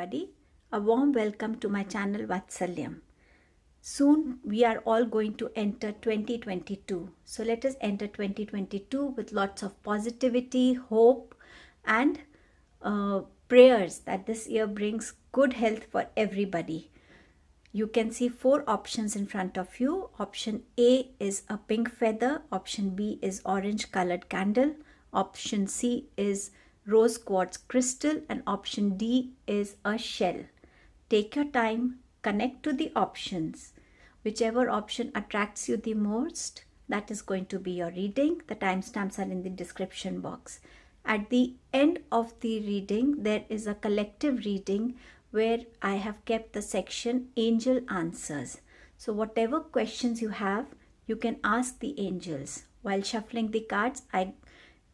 everybody. A warm welcome to my channel Vatsalyam. Soon we are all going to enter 2022. So let us enter 2022 with lots of positivity, hope and prayers that this year brings good health for everybody. You can see 4 options in front of you. Option A is a pink feather. Option B is orange colored candle. Option C is rose quartz crystal. And option D is a shell. Take your time, connect to the options. Whichever option attracts you the most, that is going to be your reading. The timestamps are in the description box. At the end of the reading, there is a collective reading where I have kept the section Angel Answers. So whatever questions you have, you can ask the angels. While shuffling the cards,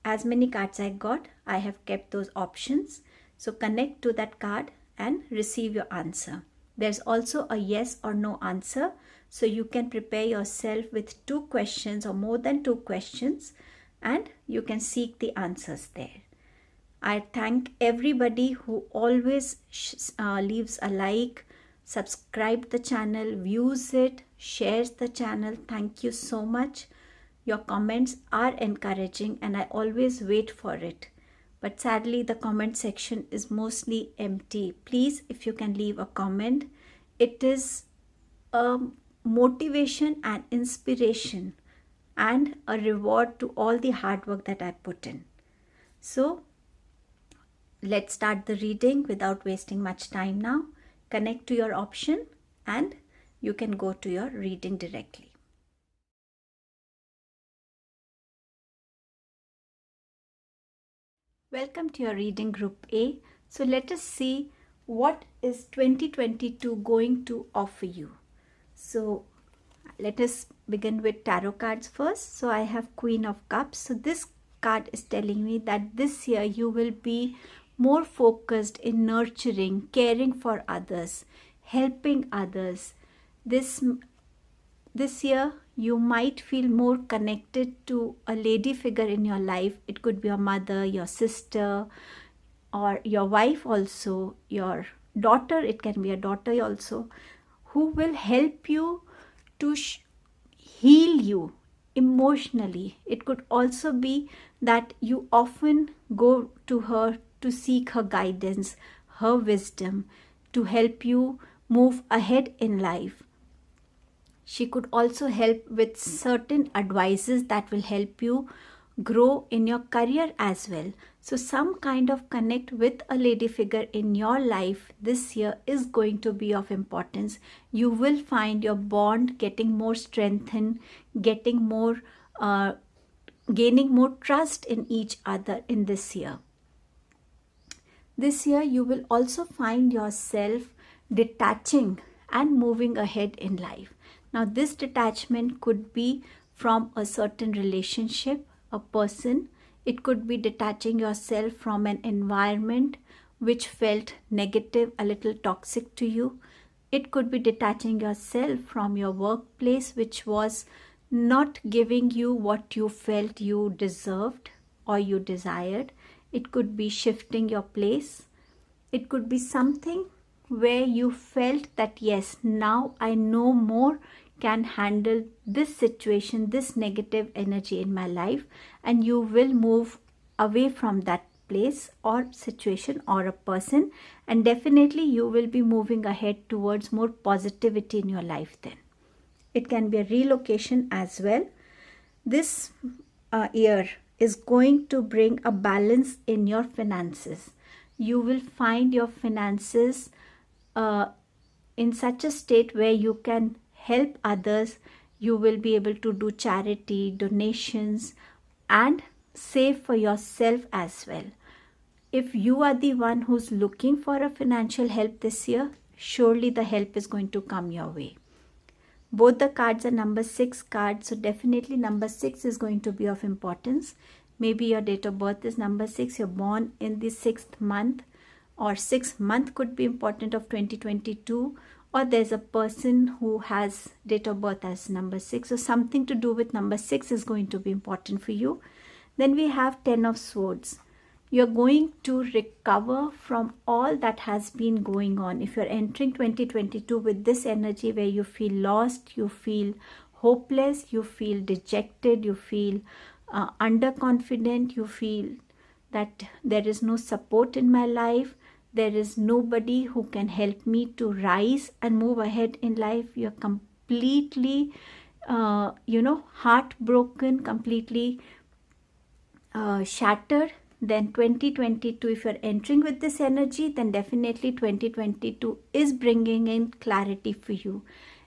as many cards I got, I have kept those options. So connect to that card and receive your answer. There's also a yes or no answer. So you can prepare yourself with 2 questions or more than 2 questions and you can seek the answers there. I thank everybody who always leaves a like, subscribe the channel, views it, shares the channel. Thank you so much. Your comments are encouraging and I always wait for it. But sadly, the comment section is mostly empty. Please, if you can leave a comment, it is a motivation and inspiration and a reward to all the hard work that I put in. So, let's start the reading without wasting much time now. Connect to your option and you can go to your reading directly. Welcome to your reading group A. So let us see what is 2022 going to offer you. So let us begin with tarot cards first. So I have Queen of Cups. So this card is telling me that this year you will be more focused in nurturing, caring for others, helping others. This year you might feel more connected to a lady figure in your life. It could be your mother, your sister, or your wife also, your daughter. It can be a daughter also, who will help you to heal you emotionally. It could also be that you often go to her to seek her guidance, her wisdom, to help you move ahead in life. She could also help with certain advices that will help you grow in your career as well. So some kind of connect with a lady figure in your life this year is going to be of importance. You will find your bond getting more strengthened, getting more, gaining more trust in each other in this year. This year you will also find yourself detaching and moving ahead in life. Now this detachment could be from a certain relationship, a person. It could be detaching yourself from an environment which felt negative, a little toxic to you. It could be detaching yourself from your workplace which was not giving you what you felt you deserved or you desired. It could be shifting your place. It could be something where you felt that yes, now I know more, can handle this situation, this negative energy in my life, and you will move away from that place or situation or a person, and definitely you will be moving ahead towards more positivity in your life then. It can be a relocation as well. This year is going to bring a balance in your finances. You will find your finances in such a state where you can help others. You will be able to do charity, donations, and save for yourself as well. If you are the one who's looking for a financial help this year, surely the help is going to come your way. Both the cards are number 6 cards, so definitely number 6 is going to be of importance. Maybe your date of birth is number 6, you're born in the 6th month, or 6th month could be important of 2022, or there's a person who has date of birth as number 6, so something to do with number 6 is going to be important for you. Then we have 10 of Swords. you're going to recover from all that has been going on. If you're entering 2022 with this energy where you feel lost, you feel hopeless, you feel dejected, you feel underconfident, you feel that there is no support in my life, there is nobody who can help me to rise and move ahead in life, you're completely heartbroken, completely shattered, then 2022, if you're entering with this energy, then definitely 2022 is bringing in clarity for you.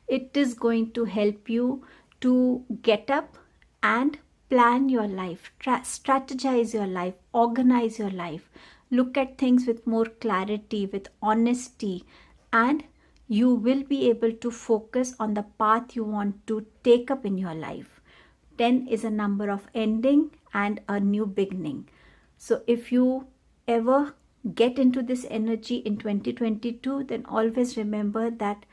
It is going to help you to get up and plan your life, strategize your life, organize your life, look at things with more clarity, with honesty, and you will be able to focus on the path you want to take up in your life. 10 is a number of ending and a new beginning. So if you ever get into this energy in 2022, then always remember that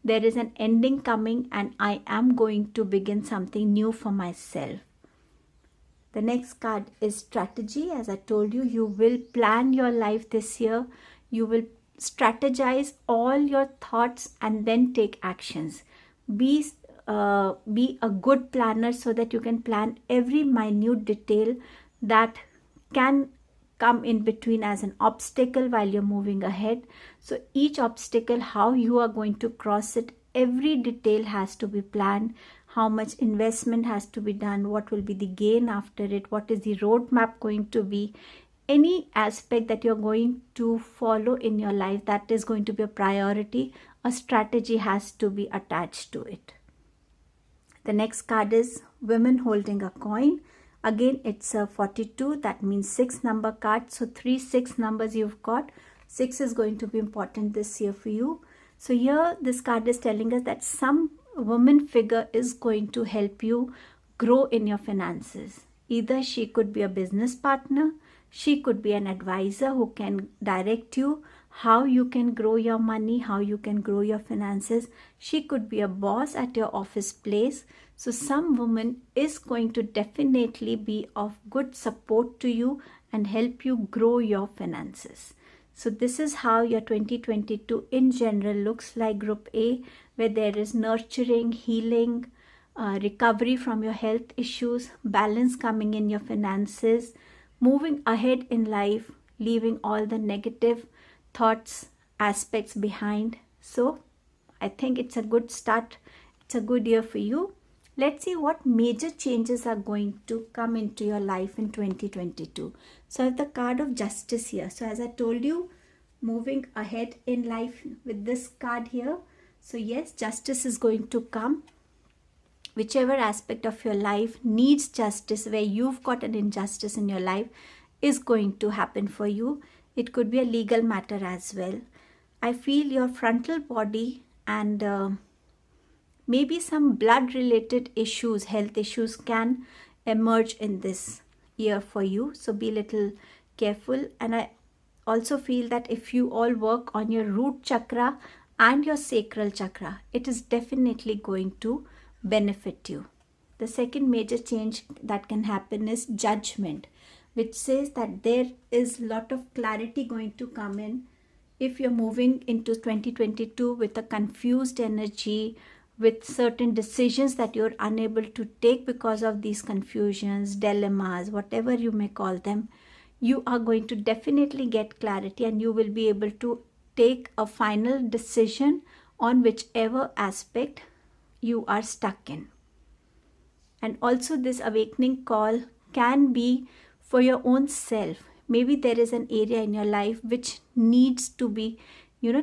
there is an ending coming and I am going to begin something new for myself. The next card is strategy. As I told you, you will plan your life this year. You will strategize all your thoughts and then take actions. Be a good planner so that you can plan every minute detail that can come in between as an obstacle while you're moving ahead. So each obstacle, how you are going to cross it, every detail has to be planned. How much investment has to be done, what will be the gain after it, what is the roadmap going to be. Any aspect that you're going to follow in your life that is going to be a priority, a strategy has to be attached to it. The next card is women holding a coin. Again, it's a 42, that means 6 number card. So 3 6 numbers you've got. 6 is going to be important this year for you. So here this card is telling us that some woman figure is going to help you grow in your finances. Either she could be a business partner, she could be an advisor who can direct you how you can grow your money, how you can grow your finances. She could be a boss at your office place. So some woman is going to definitely be of good support to you and help you grow your finances. So this is how your 2022 in general looks like, Group A, where there is nurturing, healing, recovery from your health issues, balance coming in your finances, moving ahead in life, leaving all the negative thoughts, aspects behind. So I think it's a good start. It's a good year for you. Let's see what major changes are going to come into your life in 2022. So I have the card of justice here. So as I told you, moving ahead in life with this card here. So yes, justice is going to come. Whichever aspect of your life needs justice, where you've got an injustice in your life, is going to happen for you. It could be a legal matter as well. I feel your frontal body and maybe some blood related issues, health issues can emerge in this year for you. So be a little careful. And I also feel that if you all work on your root chakra and your sacral chakra, it is definitely going to benefit you. The second major change that can happen is judgment, which says that there is a lot of clarity going to come in. If you're moving into 2022 with a confused energy, with certain decisions that you're unable to take because of these confusions, dilemmas, whatever you may call them, you are going to definitely get clarity and you will be able to take a final decision on whichever aspect you are stuck in. And also this awakening call can be for your own self. Maybe there is an area in your life which needs to be,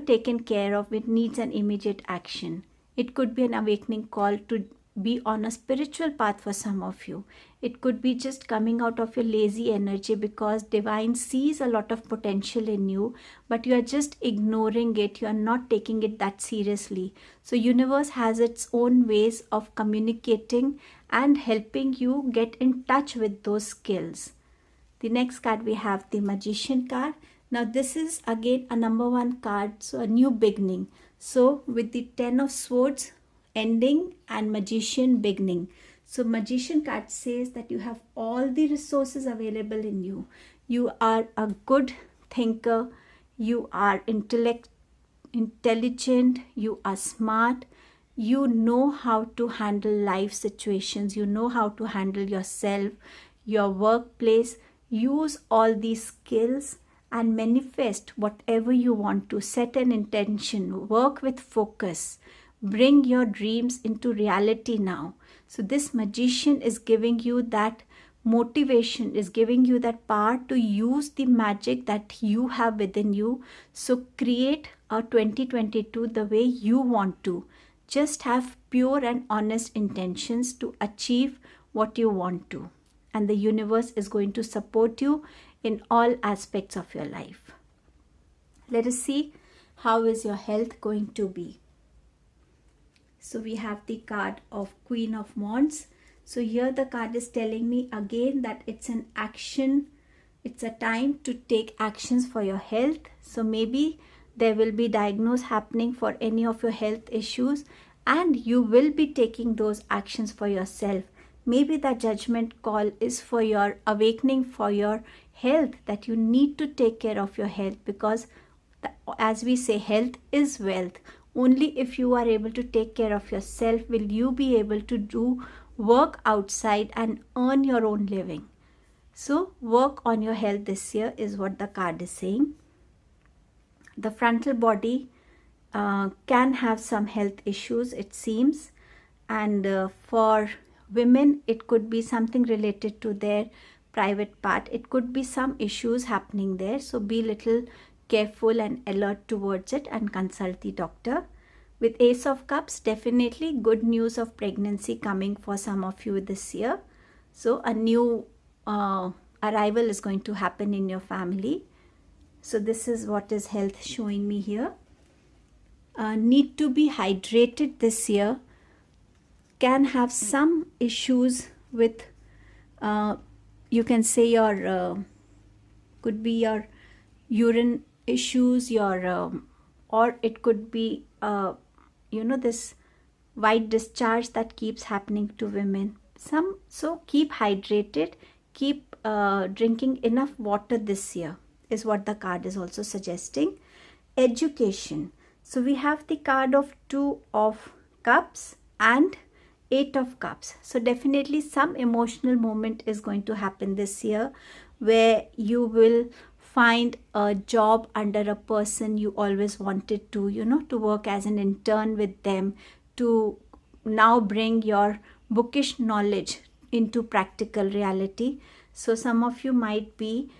taken care of. It needs an immediate action. It could be an awakening call to be on a spiritual path for some of you. It could be just coming out of your lazy energy because divine sees a lot of potential in you, but you are just ignoring it. You are not taking it that seriously. So universe has its own ways of communicating and helping you get in touch with those skills. The next card we have the Magician card. Now this is again a number 1 card, so a new beginning. So with the 10 of Swords, ending, and Magician, beginning. So Magician card says that you have all the resources available in you. You are a good thinker. You are intelligent. You are smart. You know how to handle life situations. You know how to handle yourself, your workplace. Use all these skills and manifest whatever you want to. Set an intention. Work with focus. Bring your dreams into reality now. So this magician is giving you that motivation, is giving you that power to use the magic that you have within you. So create a 2022 the way you want to. Just have pure and honest intentions to achieve what you want to. And the universe is going to support you in all aspects of your life. Let us see how is your health going to be. So we have the card of Queen of Wands. So here the card is telling me again that it's an action. It's a time to take actions for your health. So maybe there will be diagnosis happening for any of your health issues, and you will be taking those actions for yourself. Maybe that judgment call is for your awakening, for your health, that you need to take care of your health, because as we say, health is wealth. Only if you are able to take care of yourself will you be able to do work outside and earn your own living. So work on your health this year is what the card is saying. The frontal body can have some health issues, it seems, and for women it could be something related to their private part. It could be some issues happening there, so be little careful and alert towards it and consult the doctor. With Ace of Cups, definitely good news of pregnancy coming for some of you this year. So a new arrival is going to happen in your family. So this is what is health showing me here. Need to be hydrated this year. Can have some issues with, you can say your, could be your urine issues, your, or it could be, this white discharge that keeps happening to women. So keep hydrated, keep drinking enough water this year is what the card is also suggesting. Education. So we have the card of 2 of Cups and 8 of Cups. So definitely some emotional moment is going to happen this year where you will find a job under a person you always wanted to, to work as an intern with them, to now bring your bookish knowledge into practical reality. So some of you might begin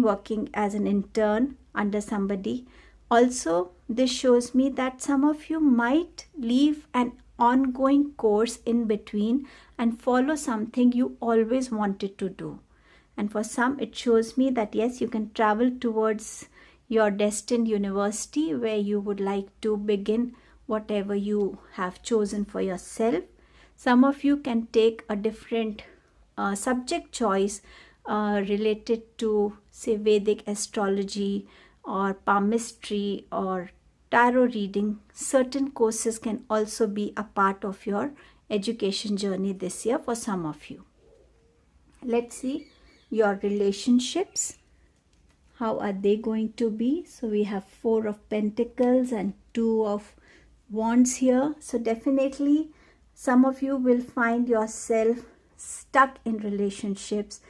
working as an intern under somebody. Also, this shows me that some of you might leave an ongoing course in between and follow something you always wanted to do. And for some, it shows me that yes, you can travel towards your destined university where you would like to begin whatever you have chosen for yourself. Some of you can take a different subject choice related to, say, Vedic astrology or palmistry or tarot reading. Certain courses can also be a part of your education journey this year for some of you. Let's see your relationships. How are they going to be? So we have 4 of Pentacles and 2 of Wands here. So definitely some of you will find yourself stuck in relationships.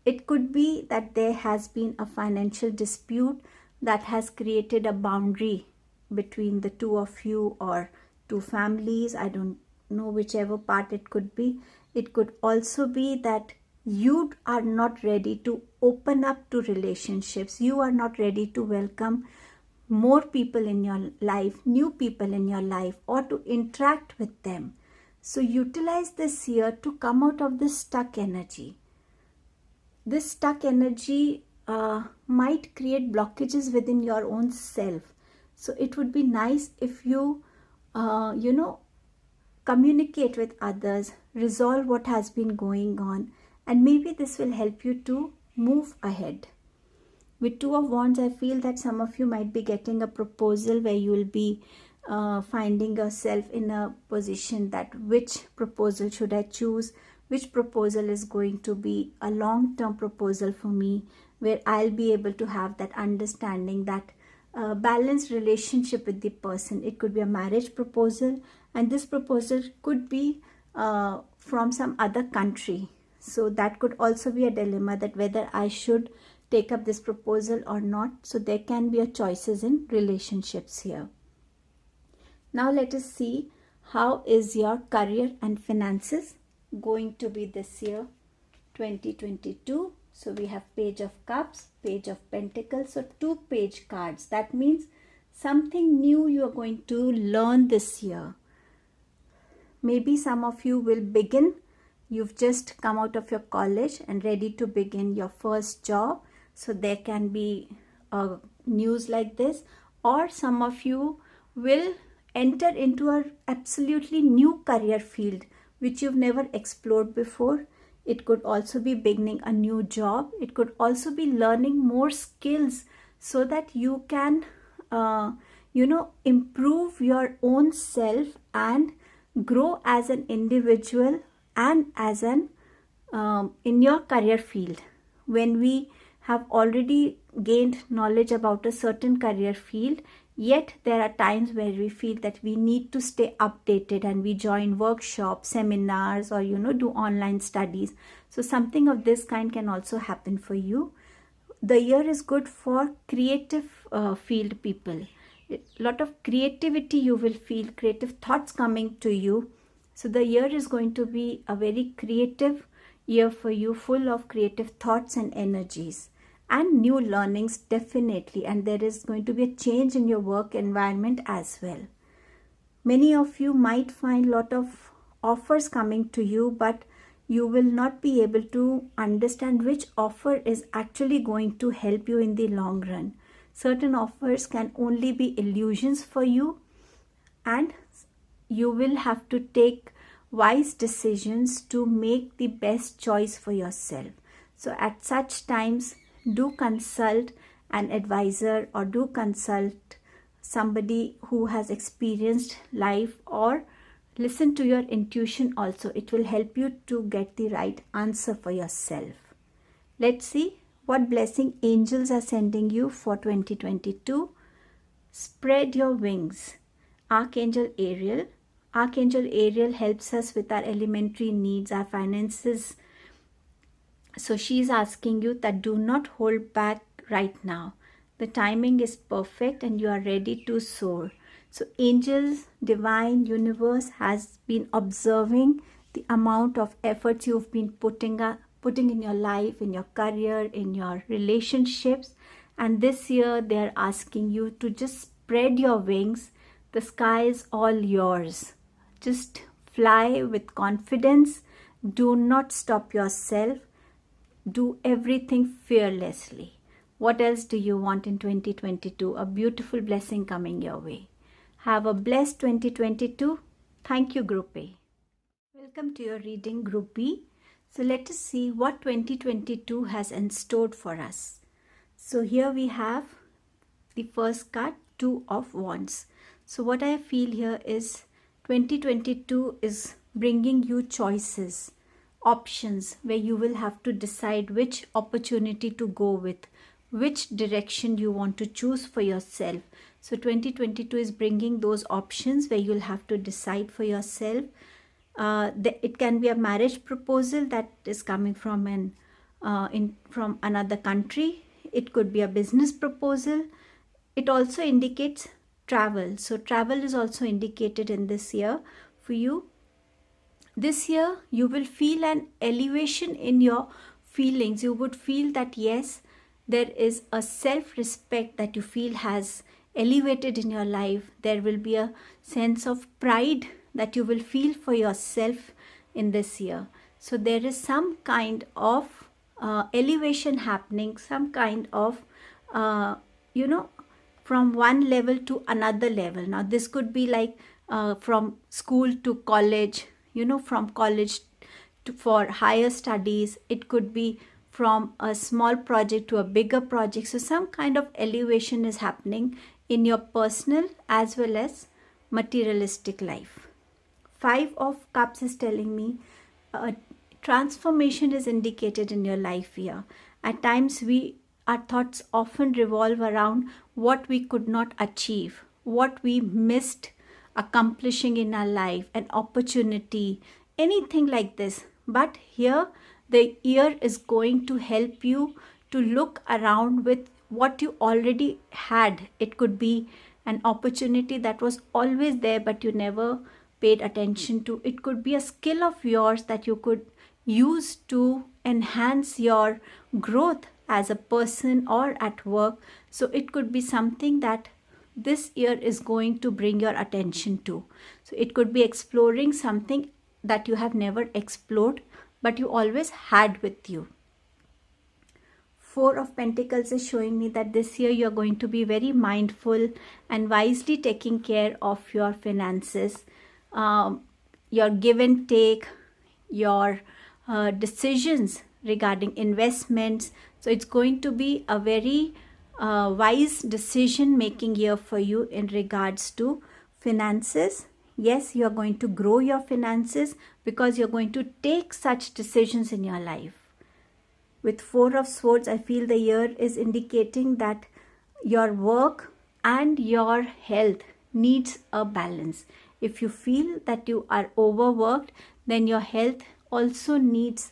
It could be that there has been a financial dispute that has created a boundary between the 2 of you or 2 families. I don't know, whichever part it could be. It could also be that you are not ready to open up to relationships. You are not ready to welcome more people in your life, new people in your life, or to interact with them. So utilize this year to come out of this stuck energy. This stuck energy might create blockages within your own self. So it would be nice if you, communicate with others, resolve what has been going on, and maybe this will help you to move ahead. With 2 of Wands, I feel that some of you might be getting a proposal where you will be finding yourself in a position that which proposal should I choose, which proposal is going to be a long-term proposal for me, where I'll be able to have that understanding, that balanced relationship with the person. It could be a marriage proposal, and this proposal could be from some other country. So that could also be a dilemma, that whether I should take up this proposal or not. So there can be a choices in relationships here. Now let us see how is your career and finances going to be this year 2022. So we have Page of Cups, Page of Pentacles, so 2 page cards. That means something new you are going to learn this year. Maybe some of you will begin. You've just come out of your college and ready to begin your first job. So there can be news like this. Or some of you will enter into an absolutely new career field which you've never explored before. It could also be beginning a new job. It could also be learning more skills so that you can, improve your own self and grow as an individual and as an in your career field. When we have already gained knowledge about a certain career field, yet there are times where we feel that we need to stay updated, and we join workshops, seminars, or do online studies. So something of this kind can also happen for you. The year is good for creative field people. A lot of creativity you will feel, creative thoughts coming to you. So the year is going to be a very creative year for you, full of creative thoughts and energies and new learnings, definitely. And there is going to be a change in your work environment as well. Many of you might find a lot of offers coming to you, but you will not be able to understand which offer is actually going to help you in the long run. Certain offers can only be illusions for you, and you will have to take wise decisions to make the best choice for yourself. So at such times, do consult an advisor or do consult somebody who has experienced life, or listen to your intuition also. It will help you to get the right answer for yourself. Let's see what blessing angels are sending you for 2022. Spread your wings. Archangel Ariel. Archangel Ariel helps us with our elementary needs, our finances. So she's asking you that do not hold back right now. The timing is perfect and you are ready to soar. So angels, divine, universe has been observing the amount of efforts you've been putting in your life, in your career, in your relationships. And this year they're asking you to just spread your wings. The sky is all yours. Just fly with confidence. Do not stop yourself. Do everything fearlessly. What else do you want in 2022? A beautiful blessing coming your way. Have a blessed 2022. Thank you, Group A. Welcome to your reading, Group B. So let us see what 2022 has in store for us. So here we have the first card, Two of Wands. So what I feel here is 2022 is bringing you choices, options, where you will have to decide which opportunity to go with, which direction you want to choose for yourself. So 2022 is bringing those options where you'll have to decide for yourself. It can be a marriage proposal that is coming from from another country. It could be a business proposal. It also indicates travel. So travel is also indicated in this year for you. This year you will feel an elevation in your feelings. You would feel that yes, there is a self-respect that you feel has elevated in your life. There will be a sense of pride that you will feel for yourself in this year. So there is some kind of elevation happening, some kind of, from one level to another level. Now this could be like from school to college, from college to for higher studies. It could be from a small project to a bigger project. So some kind of elevation is happening in your personal as well as materialistic life. 5 of Cups is telling me transformation is indicated in your life here. At times our thoughts often revolve around what we could not achieve, what we missed accomplishing in our life, an opportunity, anything like this. But here the year is going to help you to look around with what you already had. It could be an opportunity that was always there but you never paid attention to. It could be a skill of yours that you could use to enhance your growth as a person or at work. So it could be something that this year is going to bring your attention to. So it could be exploring something that you have never explored but you always had with you. Four of Pentacles is showing me that this year you're going to be very mindful and wisely taking care of your finances, your give and take, your decisions regarding investments. So it's going to be a very wise decision making year for you in regards to finances. Yes, you're going to grow your finances because you're going to take such decisions in your life. With Four of Swords, I feel the year is indicating that your work and your health needs a balance. If you feel that you are overworked, then your health also needs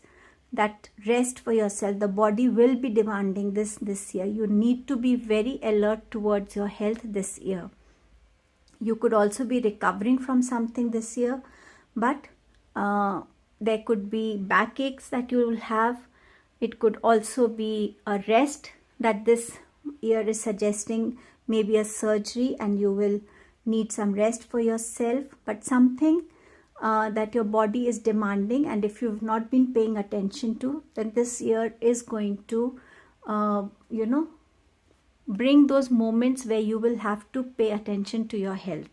that rest for yourself. The body will be demanding this year. You need to be very alert towards your health this year. You could also be recovering from something this year, but there could be backaches that you will have. It could also be a rest that this year is suggesting, maybe a surgery, and you will need some rest for yourself, but something that your body is demanding, and if you've not been paying attention to, then this year is going to bring those moments where you will have to pay attention to your health.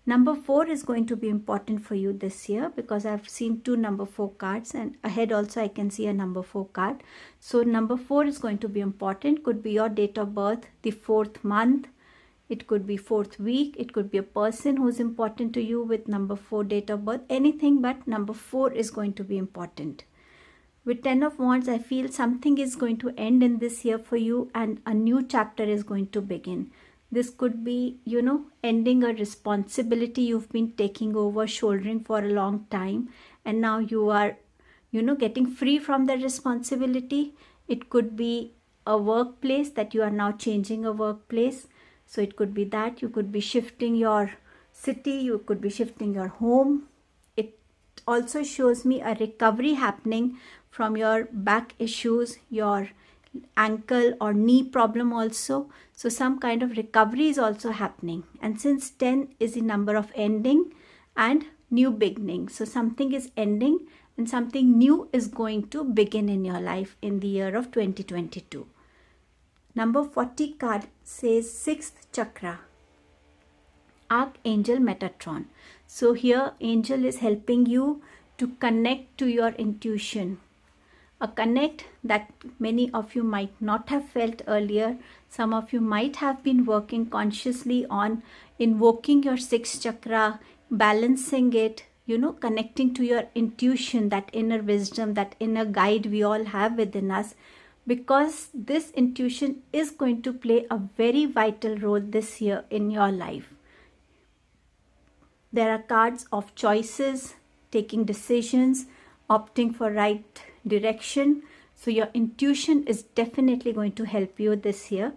Number 4 is going to be important for you this year because I've seen 2 number 4 cards, and ahead also I can see a number 4 card. So number 4 is going to be important. Could be your date of birth, the 4th month. It could be 4th week. It could be a person who's important to you with number 4 date of birth. Anything but number 4 is going to be important. With 10 of Wands, I feel something is going to end in this year for you and a new chapter is going to begin. This could be, ending a responsibility you've been taking over, shouldering for a long time, and now you are, getting free from the responsibility. It could be a workplace that you are now changing a workplace. So it could be that you could be shifting your city, you could be shifting your home. It also shows me a recovery happening from your back issues, your ankle or knee problem also. So some kind of recovery is also happening. And since 10 is the number of ending and new beginning, so something is ending and something new is going to begin in your life in the year of 2022. Number 40 card says 6th chakra, Archangel Metatron. So here angel is helping you to connect to your intuition. A connect that many of you might not have felt earlier. Some of you might have been working consciously on invoking your 6th chakra, balancing it, connecting to your intuition, that inner wisdom, that inner guide we all have within us. Because this intuition is going to play a very vital role this year in your life. There are cards of choices, taking decisions, opting for right direction. So your intuition is definitely going to help you this year.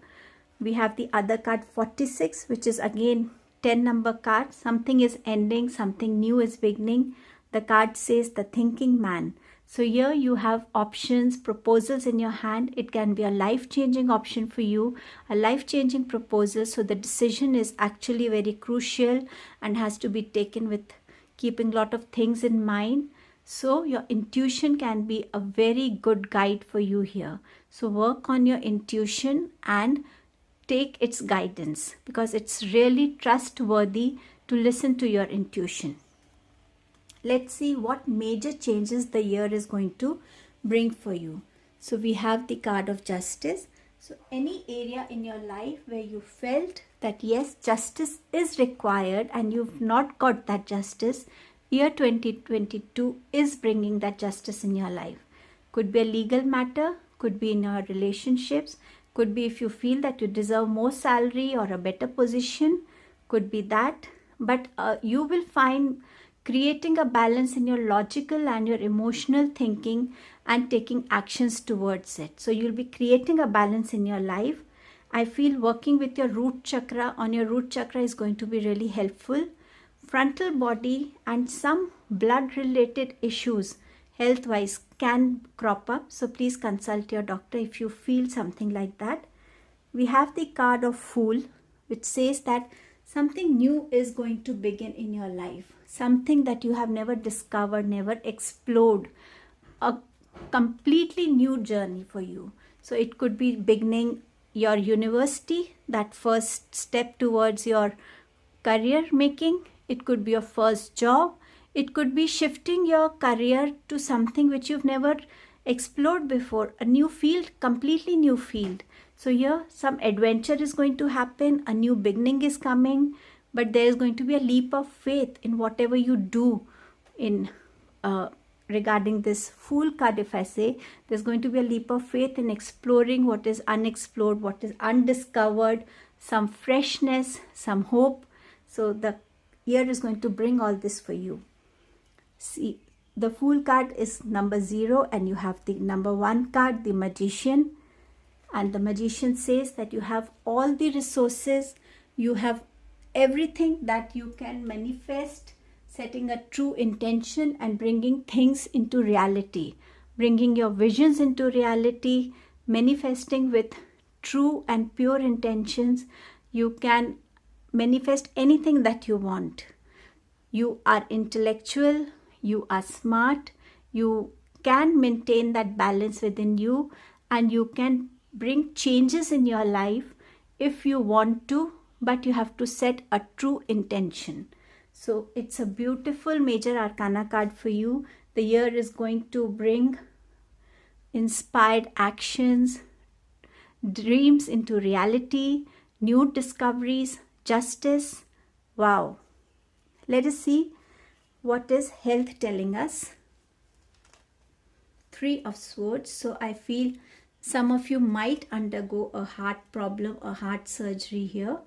We have the other card 46, which is again 10 number card. Something is ending, something new is beginning. The card says the thinking man. So here you have options, proposals in your hand. It can be a life-changing option for you, a life-changing proposal. So the decision is actually very crucial and has to be taken with keeping a lot of things in mind. So your intuition can be a very good guide for you here. So work on your intuition and take its guidance because it's really trustworthy to listen to your intuition. Let's see what major changes the year is going to bring for you. So we have the card of justice. So any area in your life where you felt that yes, justice is required and you've not got that justice, year 2022 is bringing that justice in your life. Could be a legal matter, could be in your relationships, could be if you feel that you deserve more salary or a better position, could be that. But you will find creating a balance in your logical and your emotional thinking and taking actions towards it. So you'll be creating a balance in your life. I feel working with your root chakra on your root chakra is going to be really helpful. Frontal body and some blood related issues health wise can crop up. So please consult your doctor if you feel something like that. We have the card of Fool, which says that something new is going to begin in your life. Something that you have never discovered, never explored. A completely new journey for you. So it could be beginning your university, that first step towards your career making. It could be your first job. It could be shifting your career to something which you've never explored before, a new field, completely new field. So here some adventure is going to happen, a new beginning is coming, but there is going to be a leap of faith in whatever you do in regarding this Fool card. If I say, there's going to be a leap of faith in exploring what is unexplored, what is undiscovered, some freshness, some hope. So the year is going to bring all this for you. See, the Fool card is number 0 and you have the number 1 card, the Magician. And the Magician says that you have all the resources, you have everything that you can manifest, setting a true intention and bringing things into reality, bringing your visions into reality, manifesting with true and pure intentions. You can manifest anything that you want. You are intellectual, you are smart, you can maintain that balance within you, and you can bring changes in your life if you want to, but you have to set a true intention. So it's a beautiful major arcana card for you. The year is going to bring inspired actions, dreams into reality, new discoveries, justice. Wow. Let us see what is health telling us. 3 of Swords. So I feel some of you might undergo a heart problem, a heart surgery here.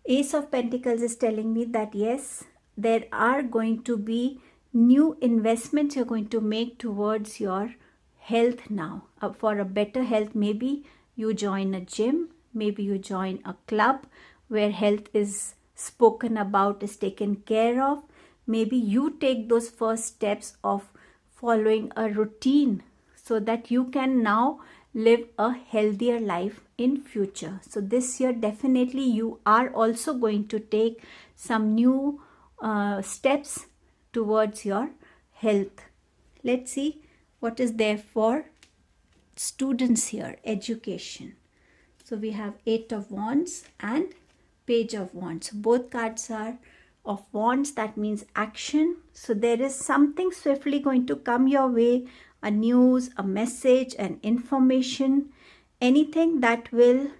Ace of Pentacles is telling me that yes, there are going to be new investments you're going to make towards your health now. For a better health, maybe you join a gym, maybe you join a club where health is spoken about, is taken care of. Maybe you take those first steps of following a routine so that you can now live a healthier life in future. So this year definitely you are also going to take some new steps towards your health. Let's see what is there for students here. Education. So we have 8 of Wands and Page of Wands. Both cards are of Wands. That means action. So there is something swiftly going to come your way, a news, a message, an information, anything that will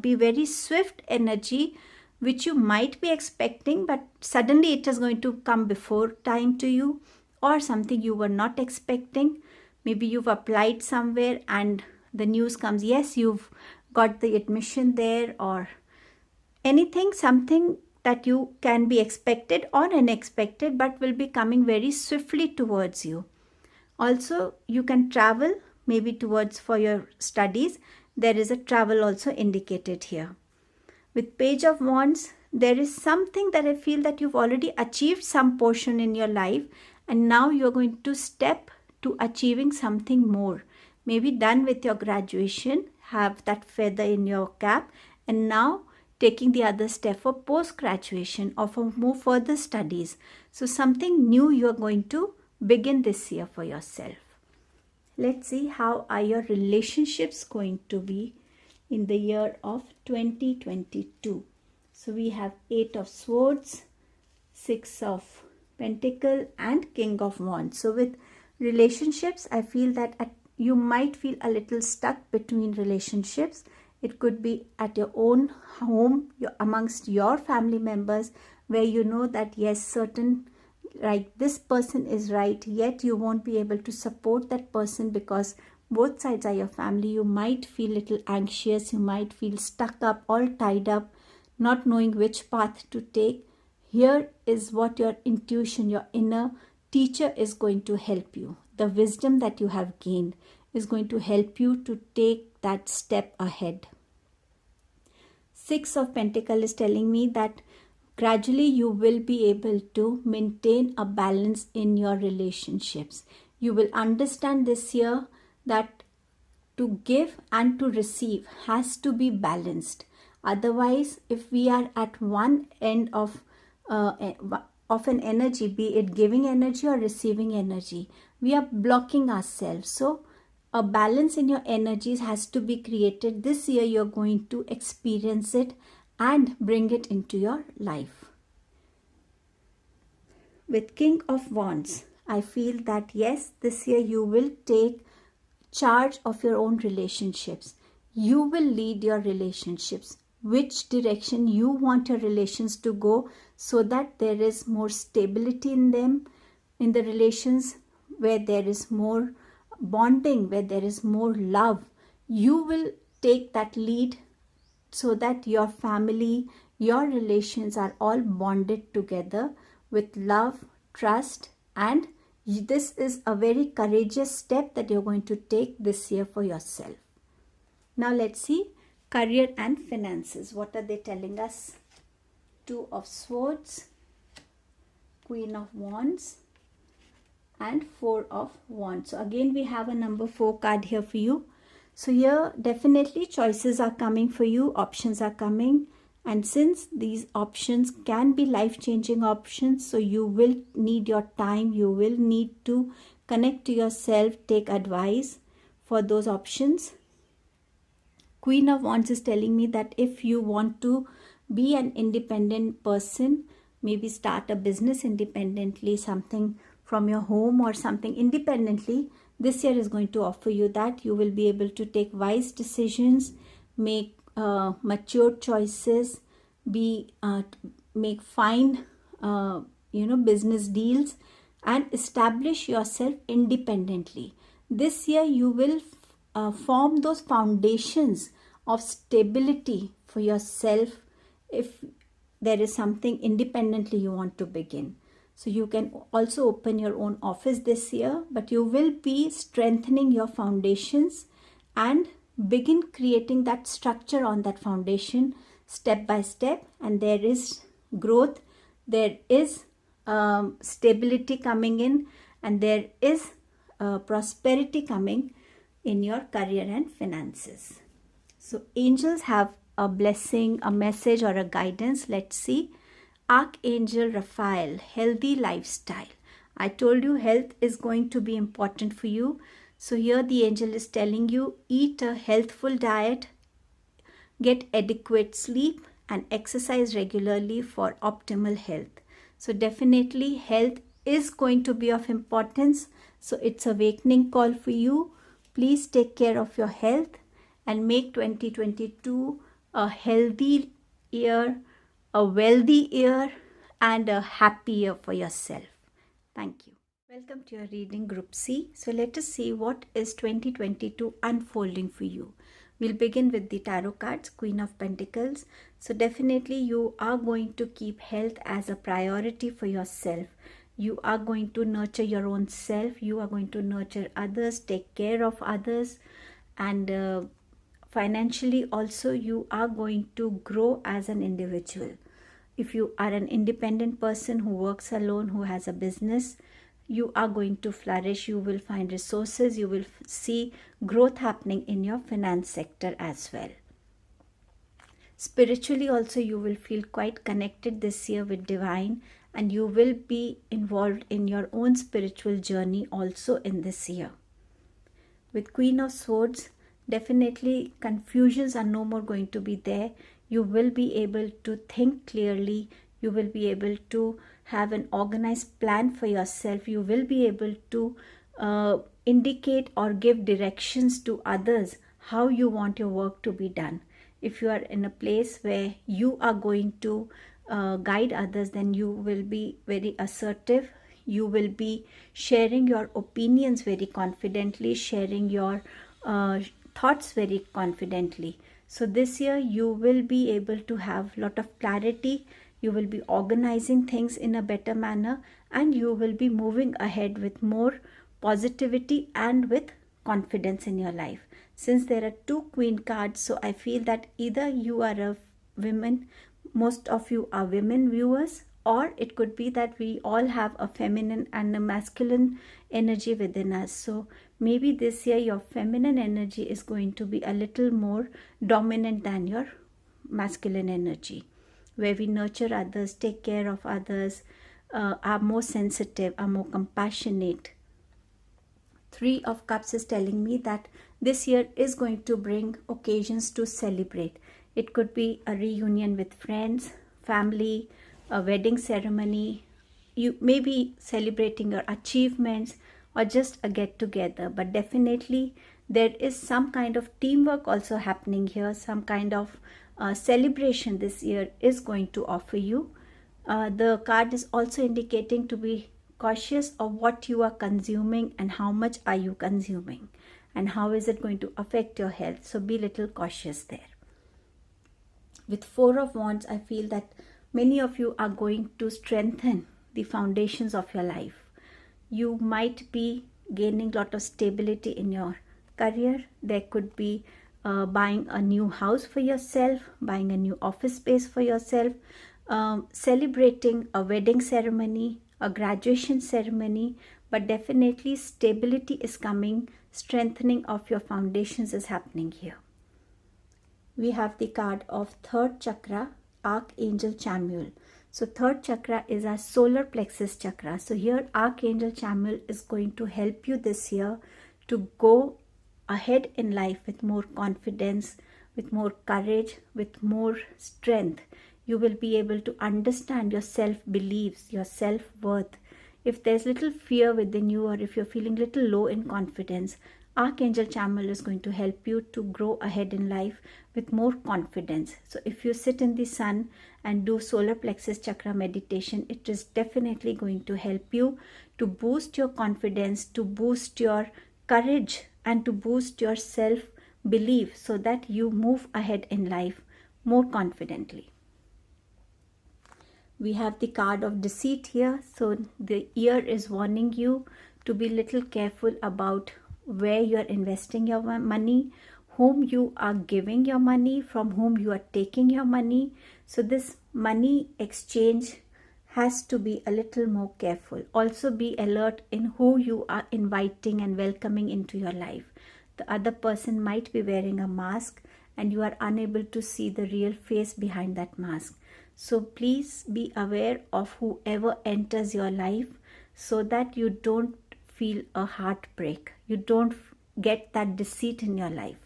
be very swift energy, which you might be expecting, but suddenly it is going to come before time to you, or something you were not expecting. Maybe you've applied somewhere and the news comes, yes, you've got the admission there, or anything, something that you can be expected or unexpected, but will be coming very swiftly towards you. Also, you can travel maybe towards for your studies. There is a travel also indicated here. With Page of Wands, there is something that I feel that you've already achieved some portion in your life, and now you're going to step to achieving something more. Maybe done with your graduation, have that feather in your cap, and now taking the other step for post-graduation or for more further studies. So something new you're going to begin this year for yourself. Let's see how are your relationships going to be in the year of 2022. So we have 8 of Swords, 6 of Pentacles and King of Wands. So with relationships, I feel that you might feel a little stuck between relationships. It could be at your own home, amongst your family members, where you know that yes, certain like this person is right, yet you won't be able to support that person because both sides are your family. You might feel little anxious, you might feel stuck up, all tied up, not knowing which path to take. Here is what your intuition, your inner teacher is going to help you. The wisdom that you have gained is going to help you to take that step ahead. Six of Pentacles is telling me that gradually you will be able to maintain a balance in your relationships. You will understand this year that to give and to receive has to be balanced. Otherwise, if we are at one end of an energy, be it giving energy or receiving energy, we are blocking ourselves. So a balance in your energies has to be created. This year you're going to experience it and bring it into your life. With King of Wands, I feel that yes, this year you will take charge of your own relationships. You will lead your relationships, which direction you want your relations to go, so that there is more stability in them, in the relations, where there is more bonding, where there is more love. You will take that lead so that your family, your relations are all bonded together with love, trust, and this is a very courageous step that you're going to take this year for yourself. Now let's see career and finances. What are they telling us? Two of Swords, Queen of Wands, and Four of Wands. So again we have a number 4 card here for you. So here definitely choices are coming for you, options are coming, and since these options can be life-changing options, so you will need your time, you will need to connect to yourself, take advice for those options. Queen of Wands is telling me that if you want to be an independent person, maybe start a business independently, something from your home or something independently, this year is going to offer you that. You will be able to take wise decisions, make mature choices, make fine business deals, and establish yourself independently. This year you will form those foundations of stability for yourself if there is something independently you want to begin. So you can also open your own office this year, but you will be strengthening your foundations and begin creating that structure on that foundation step by step, and there is growth, there is stability coming in, and there is prosperity coming in your career and finances. So angels have a blessing, a message, or a guidance. Let's see. Archangel Raphael, healthy lifestyle. I told you health is going to be important for you. So here the angel is telling you, eat a healthful diet, get adequate sleep, and exercise regularly for optimal health. So definitely health is going to be of importance. So it's a awakening call for you. Please take care of your health and make 2022 a healthy year, a wealthy year, and a happy year for yourself. Thank you. Welcome to your reading Group C. So let us see what is 2022 unfolding for you. We'll begin with the tarot cards, Queen of Pentacles. So definitely you are going to keep health as a priority for yourself. You are going to nurture your own self. You are going to nurture others, take care of others, and financially also you are going to grow as an individual. If you are an independent person who works alone, who has a business, you are going to flourish. You will find resources. You will see growth happening in your finance sector as well. Spiritually also you will feel quite connected this year with divine, and you will be involved in your own spiritual journey also in this year. With Queen of Swords, definitely confusions are no more going to be there. You will be able to think clearly. You will be able to have an organized plan for yourself. You will be able to indicate or give directions to others how you want your work to be done. If you are in a place where you are going to guide others, then you will be very assertive. You will be sharing your opinions very confidently, sharing your thoughts very confidently. So this year you will be able to have a lot of clarity. You will be organizing things in a better manner, and you will be moving ahead with more positivity and with confidence in your life. Since there are two queen cards, so I feel that either you are a woman, most of you are women viewers, or it could be that we all have a feminine and a masculine energy within us. So maybe this year your feminine energy is going to be a little more dominant than your masculine energy, where we nurture others, take care of others, are more sensitive, are more compassionate. Three of Cups is telling me that this year is going to bring occasions to celebrate. It could be a reunion with friends, family, a wedding ceremony. You may be celebrating your achievements or just a get together, but definitely there is some kind of teamwork also happening here. Some kind of celebration this year is going to offer you. The card is also indicating to be cautious of what you are consuming and how much are you consuming and how is it going to affect your health. So be little cautious there. With Four of Wands, I feel that many of you are going to strengthen the foundations of your life. You might be gaining a lot of stability in your career. There could be buying a new house for yourself, buying a new office space for yourself, celebrating a wedding ceremony, a graduation ceremony, but definitely stability is coming, strengthening of your foundations is happening here. We have the card of third chakra, Archangel Chamuel. So third chakra is our solar plexus chakra. So here Archangel Chamuel is going to help you this year to go ahead in life with more confidence, with more courage, with more strength. You will be able to understand your self-beliefs, your self-worth. If there's little fear within you, or if you're feeling little low in confidence, Archangel Chamuel is going to help you to grow ahead in life with more confidence. So if you sit in the sun and do solar plexus chakra meditation, it is definitely going to help you to boost your confidence, to boost your courage, and to boost your self-belief so that you move ahead in life more confidently. We have the card of deceit here. So the year is warning you to be little careful about where you are investing your money, whom you are giving your money, from whom you are taking your money. So this money exchange has to be a little more careful. Also be alert in who you are inviting and welcoming into your life. The other person might be wearing a mask and you are unable to see the real face behind that mask. So please be aware of whoever enters your life so that you don't feel a heartbreak. You don't get that deceit in your life.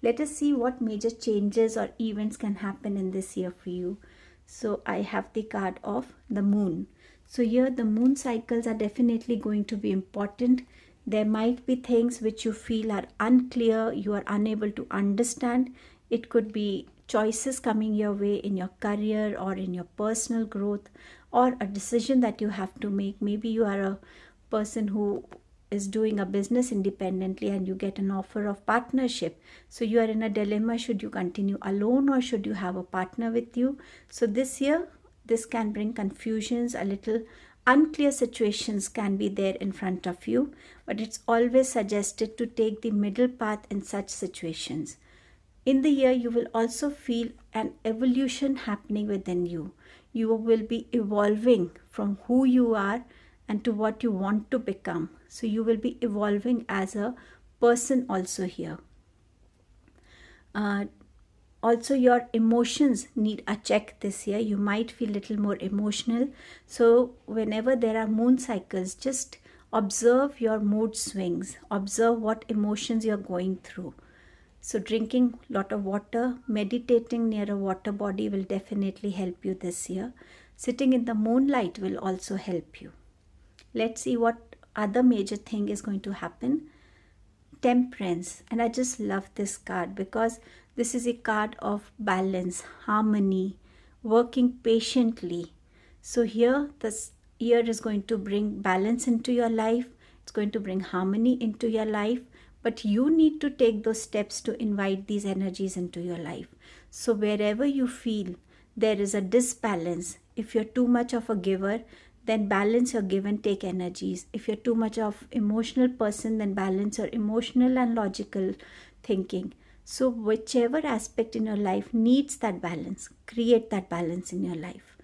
Let us see what major changes or events can happen in this year for you. So I have the card of the moon. So here the moon cycles are definitely going to be important. There might be things which you feel are unclear, you are unable to understand. It could be choices coming your way in your career or in your personal growth, or a decision that you have to make. Maybe you are a person who is doing a business independently and you get an offer of partnership. So you are in a dilemma, should you continue alone or should you have a partner with you? So this year, this can bring confusions, a little unclear situations can be there in front of you, but it's always suggested to take the middle path in such situations. In the year, you will also feel an evolution happening within you. You will be evolving from who you are and to what you want to become. So you will be evolving as a person also here. Also, your emotions need a check this year. You might feel a little more emotional. So whenever there are moon cycles, just observe your mood swings. Observe what emotions you're going through. So drinking a lot of water, meditating near a water body will definitely help you this year. Sitting in the moonlight will also help you. Let's see what other major thing is going to happen. Temperance. And I just love this card because this is a card of balance, harmony, working patiently. So here this year is going to bring balance into your life. It's going to bring harmony into your life. But you need to take those steps to invite these energies into your life. So wherever you feel there is a disbalance, if you're too much of a giver, then balance your give and take energies. If you're too much of emotional person, then balance your emotional and logical thinking. So whichever aspect in your life needs that balance, create that balance in your life.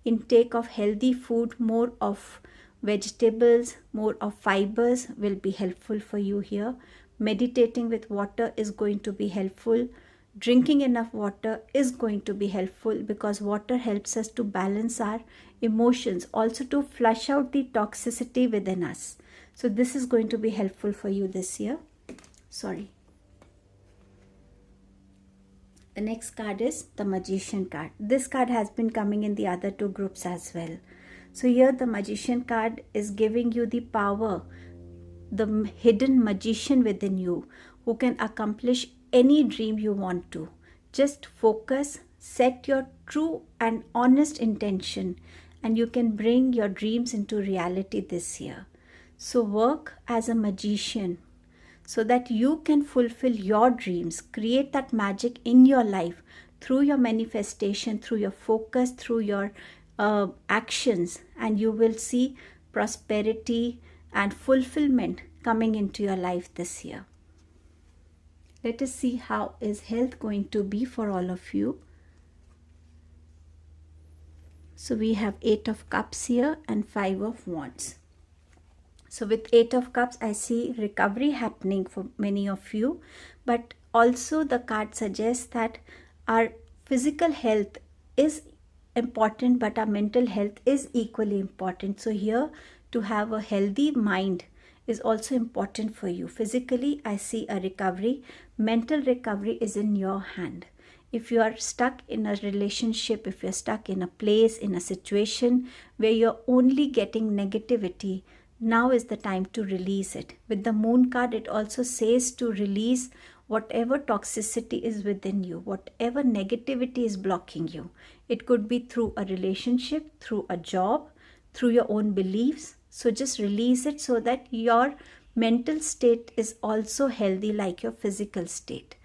Intake of healthy food, more of vegetables, more of fibers will be helpful for you here. Meditating with water is going to be helpful. Drinking enough water is going to be helpful because water helps us to balance our emotions, also to flush out the toxicity within us. So this is going to be helpful for you this year. Sorry. The next card is the Magician card. This card has been coming in the other two groups as well. So here the Magician card is giving you the power, the hidden magician within you who can accomplish any dream you want to. Just focus, set your true and honest intention, and you can bring your dreams into reality this year. So work as a magician so that you can fulfill your dreams, create that magic in your life through your manifestation, through your focus, through your actions, and you will see prosperity and fulfillment coming into your life this year. Let us see how is health going to be for all of you. So we have 8 of Cups here and 5 of Wands. So with 8 of Cups, I see recovery happening for many of you, but also the card suggests that our physical health is important, but our mental health is equally important. So here, to have a healthy mind is also important for you. Physically, I see a recovery. Mental recovery is in your hand. If you are stuck in a relationship, if you're stuck in a place, in a situation where you're only getting negativity, now is the time to release it. With the Moon card, it also says to release whatever toxicity is within you, whatever negativity is blocking you. It could be through a relationship, through a job, through your own beliefs. So just release it so that your mental state is also healthy like your physical state.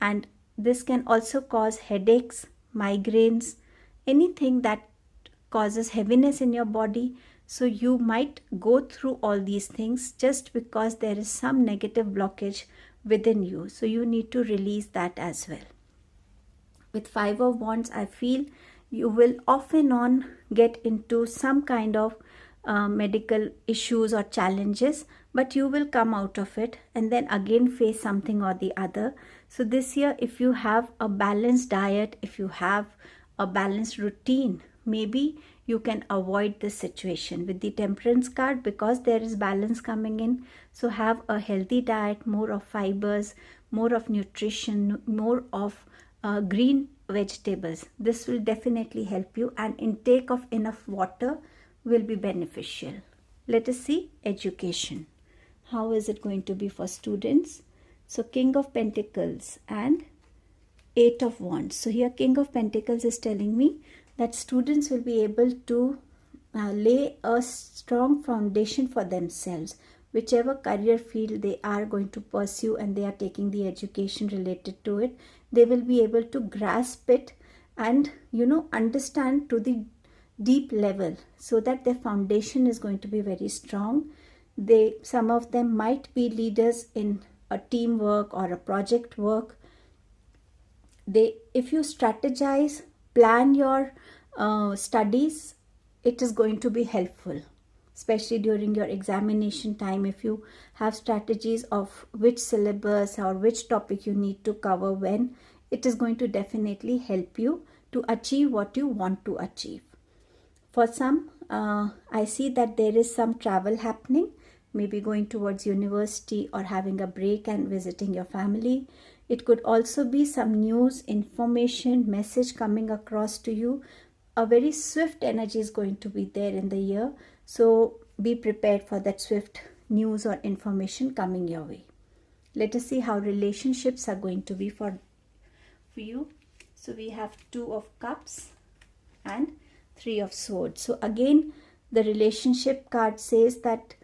And this can also cause headaches, migraines, anything that causes heaviness in your body. So you might go through all these things just because there is some negative blockage within you. So you need to release that as well. With 5 of Wands, I feel you will off and on get into some kind of medical issues or challenges, but you will come out of it and then again face something or the other. So this year, if you have a balanced diet, if you have a balanced routine, maybe you can avoid this situation. With the Temperance card, because there is balance coming in, so have a healthy diet, more of fibers, more of nutrition, more of green vegetables. This will definitely help you, and intake of enough water will be beneficial. Let us see education. How is it going to be for students? So King of Pentacles and 8 of Wands. So here King of Pentacles is telling me that students will be able to lay a strong foundation for themselves. Whichever career field they are going to pursue and they are taking the education related to it, they will be able to grasp it and understand to the deep level, so that their foundation is going to be very strong. Some of them might be leaders in a teamwork or a project work. If you strategize, plan your studies, it is going to be helpful, especially during your examination time. If you have strategies of which syllabus or which topic you need to cover when, it is going to definitely help you to achieve what you want to achieve. For some, I see that there is some travel happening, maybe going towards university or having a break and visiting your family. It could also be some news, information, message coming across to you. A very swift energy is going to be there in the year. So be prepared for that swift news or information coming your way. Let us see how relationships are going to be for you. So we have 2 of Cups and Three of Swords. So again, the relationship card says that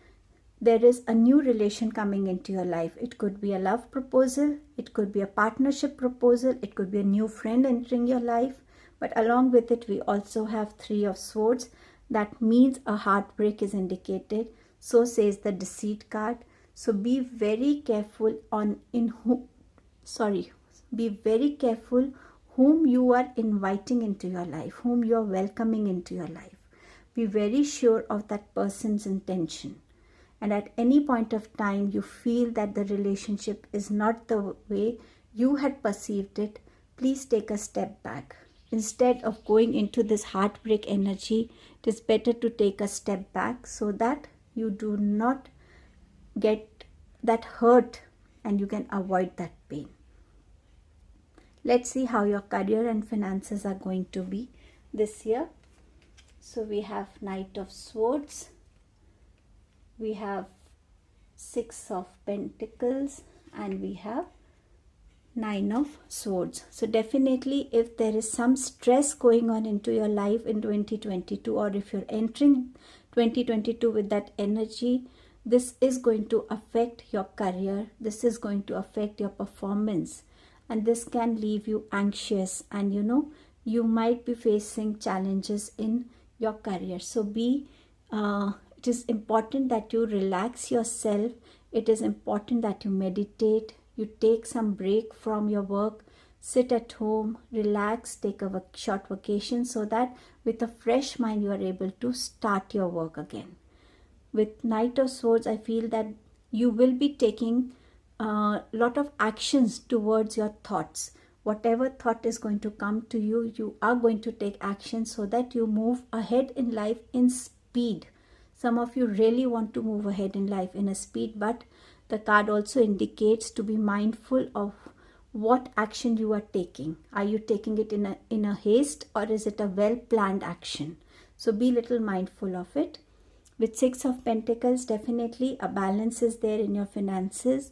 there is a new relation coming into your life. It could be a love proposal, it could be a partnership proposal, it could be a new friend entering your life. But along with it, we also have Three of Swords. That means a heartbreak is indicated. So says the Deceit card. So be very careful be very careful whom you are inviting into your life, whom you are welcoming into your life. Be very sure of that person's intention. And at any point of time you feel that the relationship is not the way you had perceived it, please take a step back. Instead of going into this heartbreak energy, it is better to take a step back so that you do not get that hurt and you can avoid that pain. Let's see how your career and finances are going to be this year. So we have Knight of Swords, we have Six of Pentacles, and we have Nine of Swords. So definitely, if there is some stress going on into your life in 2022, or if you're entering 2022 with that energy, this is going to affect your career, this is going to affect your performance, and this can leave you anxious, and you might be facing challenges in your career. So it is important that you relax yourself. It is important that you meditate, you take some break from your work, sit at home, relax, take a short vacation, so that with a fresh mind you are able to start your work again. With Knight of Swords, I feel that you will be taking a lot of actions towards your thoughts. Whatever thought is going to come to you, you are going to take action so that you move ahead in life in speed. Some of you really want to move ahead in life in a speed, but the card also indicates to be mindful of what action you are taking. Are you taking it in a haste, or is it a well-planned action? So be little mindful of it. With Six of Pentacles, definitely a balance is there in your finances.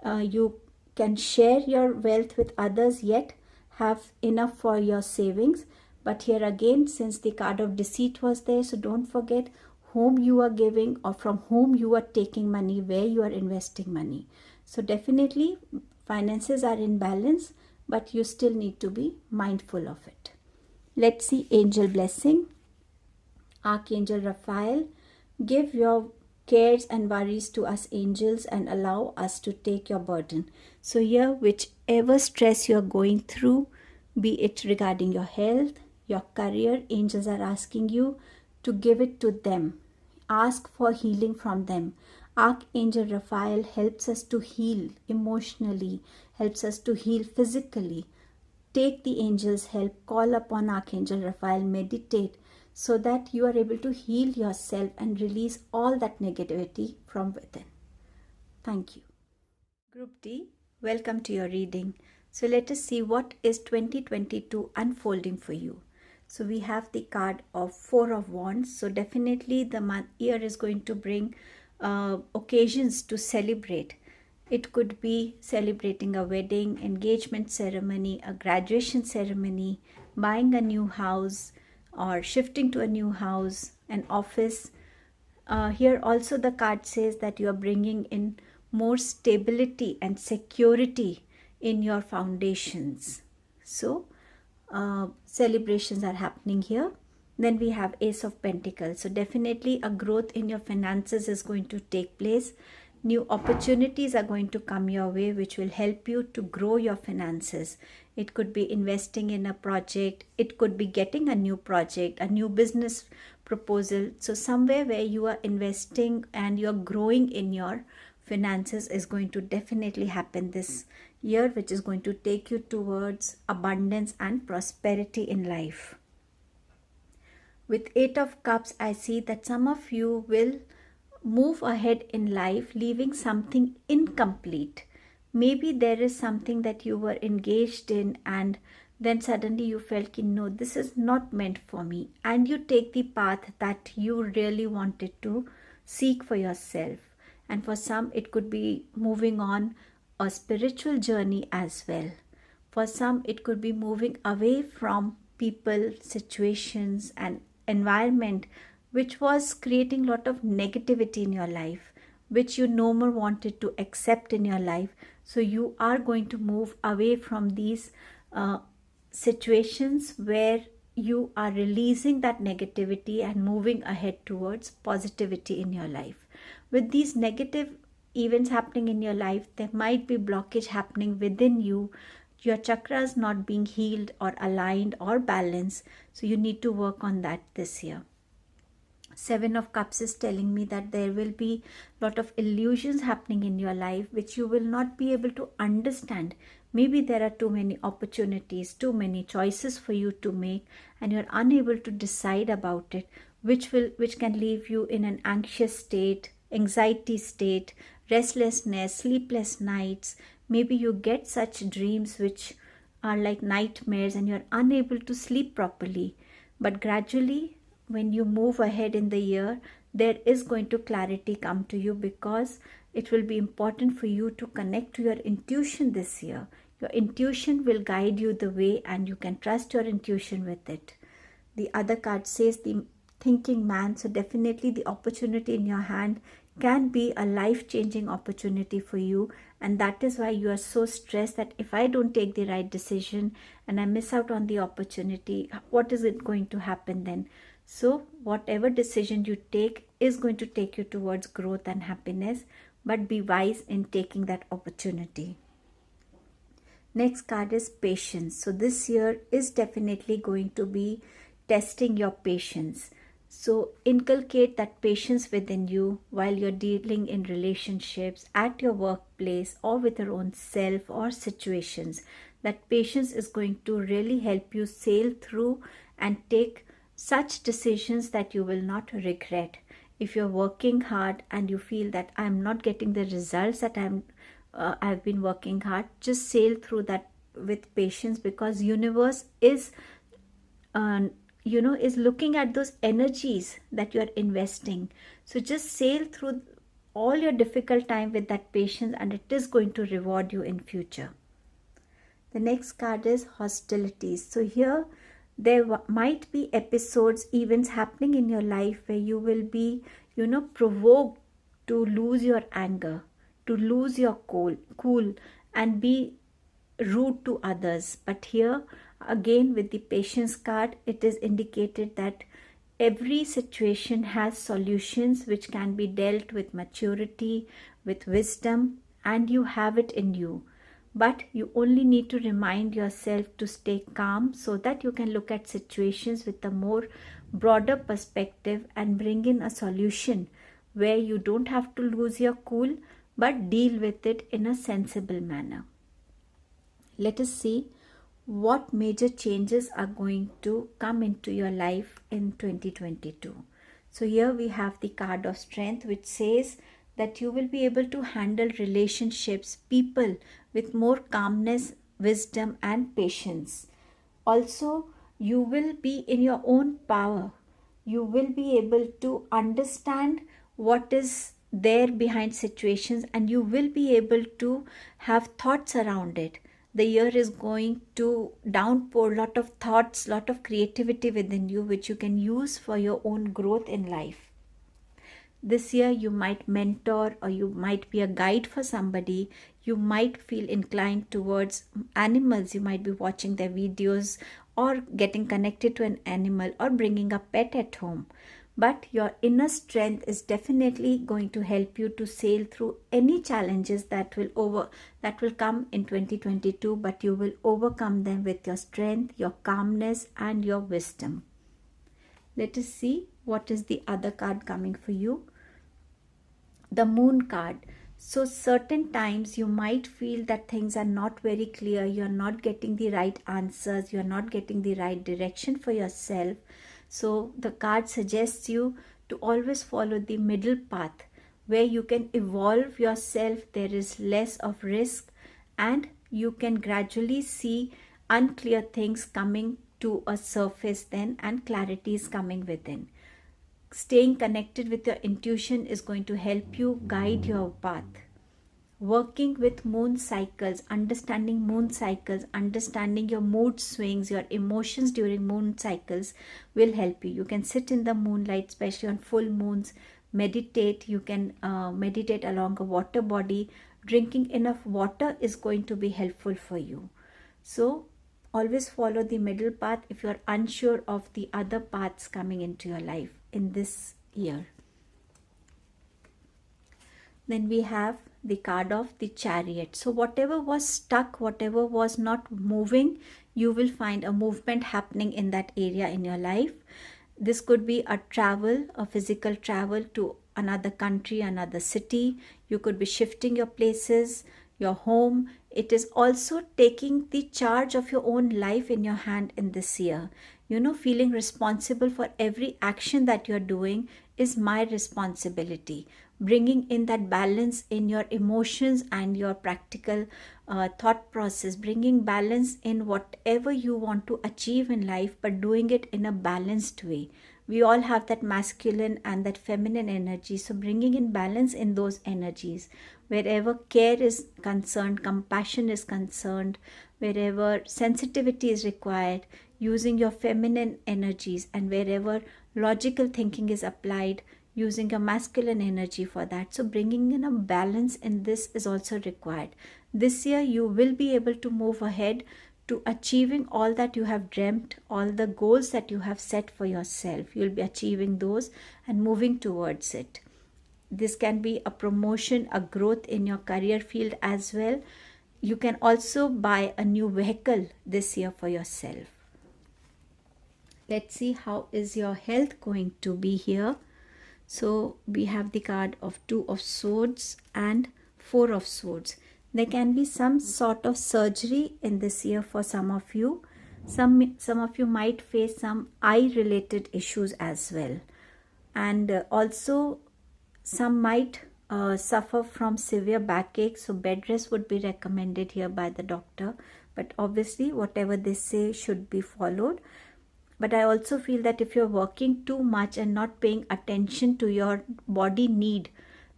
You can share your wealth with others, yet have enough for your savings. But here again, since the card of Deceit was there, so don't forget whom you are giving or from whom you are taking money, where you are investing money. So definitely finances are in balance, but you still need to be mindful of it. Let's see angel blessing. Archangel Raphael, give your cares and worries to us angels and allow us to take your burden. So here, whichever stress you're going through, be it regarding your health, your career, angels are asking you to give it to them. Ask for healing from them. Archangel Raphael helps us to heal emotionally, helps us to heal physically. Take the angels' help, call upon Archangel Raphael, meditate, so that you are able to heal yourself and release all that negativity from within. Thank you. Group D, welcome to your reading. So let us see what is 2022 unfolding for you. So we have the card of Four of Wands. So definitely the year is going to bring occasions to celebrate. It could be celebrating a wedding, engagement ceremony, a graduation ceremony, buying a new house, or shifting to a new house, an office. Here also the card says that you are bringing in more stability and security in your foundations. So celebrations are happening here. Then we have Ace of Pentacles. So definitely a growth in your finances is going to take place. New opportunities are going to come your way, which will help you to grow your finances. It could be investing in a project. It could be getting a new project, a new business proposal. So somewhere where you are investing and you're growing in your finances is going to definitely happen this year, which is going to take you towards abundance and prosperity in life. With Eight of Cups, I see that some of you will move ahead in life, leaving something incomplete. Maybe there is something that you were engaged in and then suddenly you felt, no, this is not meant for me. And you take the path that you really wanted to seek for yourself. And for some, it could be moving on a spiritual journey as well. For some, it could be moving away from people, situations, and environment which was creating a lot of negativity in your life, which you no more wanted to accept in your life. So you are going to move away from these situations where you are releasing that negativity and moving ahead towards positivity in your life. With these negative events happening in your life, there might be blockage happening within you, your chakras not being healed or aligned or balanced. So you need to work on that this year. Seven of Cups is telling me that there will be a lot of illusions happening in your life which you will not be able to understand. Maybe there are too many opportunities, too many choices for you to make, and you're unable to decide about it, which can leave you in an anxious state, anxiety state, restlessness, sleepless nights. Maybe you get such dreams which are like nightmares and you're unable to sleep properly. But gradually, when you move ahead in the year, there is going to clarity come to you, because it will be important for you to connect to your intuition this year. Your intuition will guide you the way, and you can trust your intuition with it. The other card says the thinking man. So definitely the opportunity in your hand can be a life-changing opportunity for you, and that is why you are so stressed that if I don't take the right decision and I miss out on the opportunity, what is it going to happen then? So whatever decision you take is going to take you towards growth and happiness, but be wise in taking that opportunity. Next card is patience. So this year is definitely going to be testing your patience. So inculcate that patience within you while you're dealing in relationships, at your workplace, or with your own self or situations. That patience is going to really help you sail through and take such decisions that you will not regret. If you're working hard and you feel that I'm not getting the results that I've been working hard, just sail through that with patience, because universe is is looking at those energies that you are investing. So just sail through all your difficult time with that patience, and it is going to reward you in future. The next card is hostilities. So here there might be episodes, events happening in your life where you will be provoked to lose your anger, to lose your cool, and be rude to others. But here again, with the patience card, it is indicated that every situation has solutions which can be dealt with maturity, with wisdom, and you have it in you. But you only need to remind yourself to stay calm so that you can look at situations with a more broader perspective and bring in a solution where you don't have to lose your cool, but deal with it in a sensible manner. Let us see what major changes are going to come into your life in 2022. So here we have the card of strength, which says that you will be able to handle relationships, people with more calmness, wisdom, and patience. Also, you will be in your own power. You will be able to understand what is there behind situations, and you will be able to have thoughts around it. The year is going to downpour a lot of thoughts, lot of creativity within you, which you can use for your own growth in life. This year you might mentor, or you might be a guide for somebody. You might feel inclined towards animals. You might be watching their videos or getting connected to an animal or bringing a pet at home. But your inner strength is definitely going to help you to sail through any challenges that will come in 2022, but you will overcome them with your strength, your calmness, and your wisdom. Let us see what is the other card coming for you. The Moon card. So certain times you might feel that things are not very clear, you're not getting the right answers, you're not getting the right direction for yourself. So the card suggests you to always follow the middle path where you can evolve yourself. There is less of risk, and you can gradually see unclear things coming to a surface then, and clarity is coming within. Staying connected with your intuition is going to help you guide your path. Working with moon cycles, understanding moon cycles, understanding your mood swings, your emotions during moon cycles will help you. You can sit in the moonlight, especially on full moons, meditate. You can meditate along a water body. Drinking enough water is going to be helpful for you. So always follow the middle path if you are unsure of the other paths coming into your life in this year. Then we have the card of the Chariot. So whatever was stuck, whatever was not moving, you will find a movement happening in that area in your life. This could be a travel, a physical travel to another country, another city. You could be shifting your places, your home. It is also taking the charge of your own life in your hand in this year. Feeling responsible for every action that you're doing is my responsibility. Bringing in that balance in your emotions and your practical thought process, bringing balance in whatever you want to achieve in life, but doing it in a balanced way. We all have that masculine and that feminine energy, so bringing in balance in those energies. Wherever care is concerned, compassion is concerned, wherever sensitivity is required, using your feminine energies, and wherever logical thinking is applied, using your masculine energy for that. So bringing in a balance in this is also required. This year you will be able to move ahead to achieving all that you have dreamt, all the goals that you have set for yourself. You'll be achieving those and moving towards it. This can be a promotion, a growth in your career field as well. You can also buy a new vehicle this year for yourself. Let's see how is your health going to be here. So we have the card of 2 of Swords and 4 of Swords. There can be some sort of surgery in this year for some of you. Some of you might face some eye related issues as well. And also some might suffer from severe backache. So bed rest would be recommended here by the doctor. But obviously whatever they say should be followed. But I also feel that if you're working too much and not paying attention to your body need,